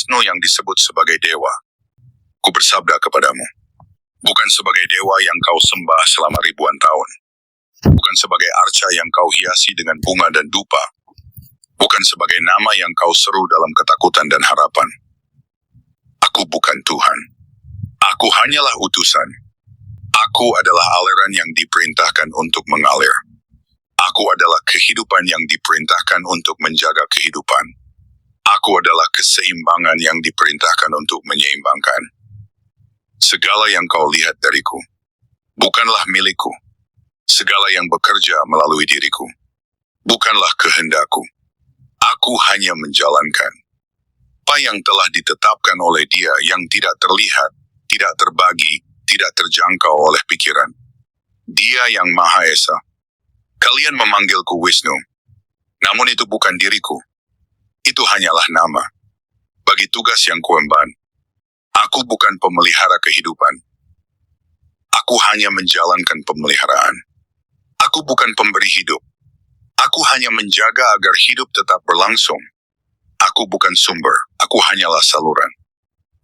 Wisnu yang disebut sebagai dewa. Ku bersabda kepadamu, bukan sebagai dewa yang kau sembah selama ribuan tahun. Bukan sebagai arca yang kau hiasi dengan bunga dan dupa. Bukan sebagai nama yang kau seru dalam ketakutan dan harapan. Aku bukan Tuhan. Aku hanyalah utusan. Aku adalah aliran yang diperintahkan untuk mengalir. Aku adalah kehidupan yang diperintahkan untuk menjaga kehidupan. Aku adalah keseimbangan yang diperintahkan untuk menyeimbangkan. Segala yang kau lihat dariku bukanlah milikku. Segala yang bekerja melalui diriku bukanlah kehendakku. Aku hanya menjalankan apa yang telah ditetapkan oleh Dia yang tidak terlihat, tidak terbagi, tidak terjangkau oleh pikiran. Dia yang Maha Esa. Kalian memanggilku Wisnu, namun itu bukan diriku. Itu hanyalah nama bagi tugas yang kuemban. Aku bukan pemelihara kehidupan. Aku hanya menjalankan pemeliharaan. Aku bukan pemberi hidup. Aku hanya menjaga agar hidup tetap berlangsung. Aku bukan sumber, aku hanyalah saluran.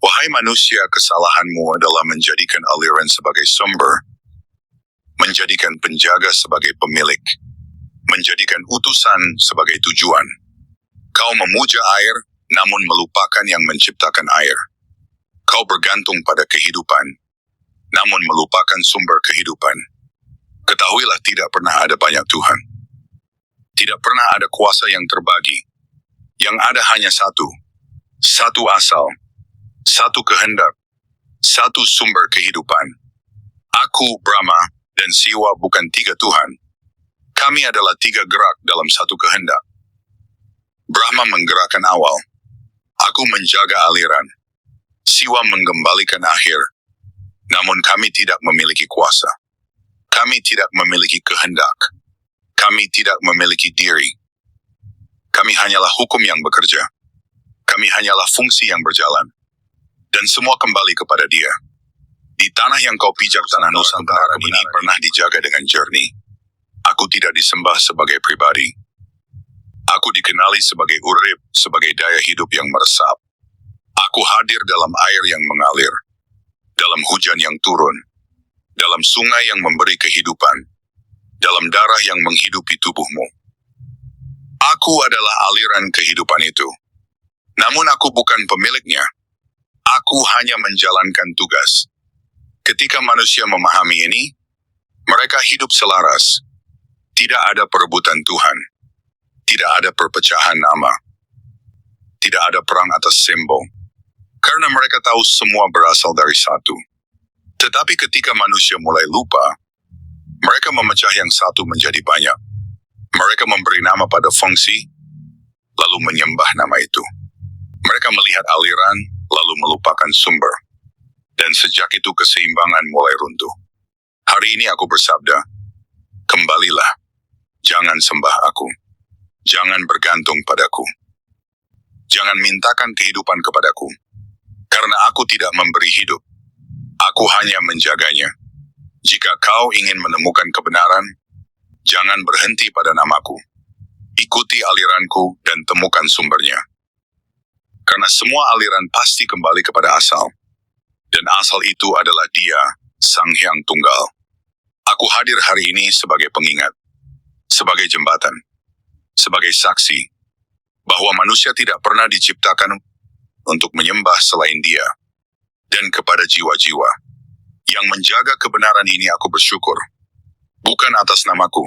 Wahai manusia, kesalahanmu adalah menjadikan aliran sebagai sumber, menjadikan penjaga sebagai pemilik, menjadikan utusan sebagai tujuan. Kau memuja air, namun melupakan yang menciptakan air. Kau bergantung pada kehidupan, namun melupakan sumber kehidupan. Ketahuilah tidak pernah ada banyak Tuhan. Tidak pernah ada kuasa yang terbagi. Yang ada hanya satu. Satu asal. Satu kehendak. Satu sumber kehidupan. Aku, Brahma, dan Siwa bukan tiga Tuhan. Kami adalah tiga gerak dalam satu kehendak. Brahma menggerakkan awal. Aku menjaga aliran. Siwa menggembalikan akhir. Namun kami tidak memiliki kuasa. Kami tidak memiliki kehendak. Kami tidak memiliki diri. Kami hanyalah hukum yang bekerja. Kami hanyalah fungsi yang berjalan. Dan semua kembali kepada Dia. Di tanah yang kau pijak, tanah Nusantara ini pernah dijaga dengan jernih. Aku tidak disembah sebagai pribadi. Aku dikenali sebagai urip, sebagai daya hidup yang meresap. Aku hadir dalam air yang mengalir, dalam hujan yang turun, dalam sungai yang memberi kehidupan, dalam darah yang menghidupi tubuhmu. Aku adalah aliran kehidupan itu. Namun aku bukan pemiliknya. Aku hanya menjalankan tugas. Ketika manusia memahami ini, mereka hidup selaras. Tidak ada perebutan Tuhan. Tidak ada perpecahan nama. Tidak ada perang atas simbol. Karena mereka tahu semua berasal dari satu. Tetapi ketika manusia mulai lupa, mereka memecah yang satu menjadi banyak. Mereka memberi nama pada fungsi, lalu menyembah nama itu. Mereka melihat aliran, lalu melupakan sumber. Dan sejak itu keseimbangan mulai runtuh. Hari ini aku bersabda, kembalilah. Jangan sembah aku. Jangan bergantung padaku. Jangan mintakan kehidupan kepadaku. Karena aku tidak memberi hidup. Aku hanya menjaganya. Jika kau ingin menemukan kebenaran, jangan berhenti pada namaku. Ikuti aliranku dan temukan sumbernya. Karena semua aliran pasti kembali kepada asal. Dan asal itu adalah Dia, Sang Hyang Tunggal. Aku hadir hari ini sebagai pengingat, sebagai jembatan, sebagai saksi, bahwa manusia tidak pernah diciptakan untuk menyembah selain Dia. Dan kepada jiwa-jiwa yang menjaga kebenaran ini aku bersyukur. Bukan atas namaku,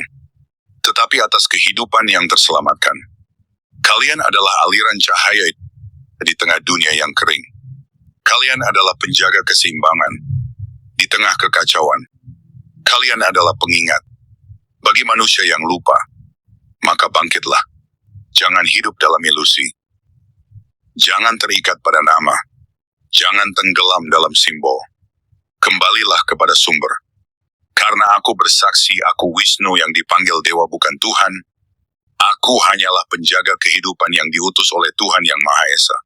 tetapi atas kehidupan yang terselamatkan. Kalian adalah aliran cahaya di tengah dunia yang kering. Kalian adalah penjaga keseimbangan di tengah kekacauan. Kalian adalah pengingat bagi manusia yang lupa. Maka bangkitlah. Jangan hidup dalam ilusi. Jangan terikat pada nama. Jangan tenggelam dalam simbol. Kembalilah kepada sumber. Karena aku bersaksi, aku Wisnu yang dipanggil dewa bukan Tuhan. Aku hanyalah penjaga kehidupan yang diutus oleh Tuhan yang Maha Esa.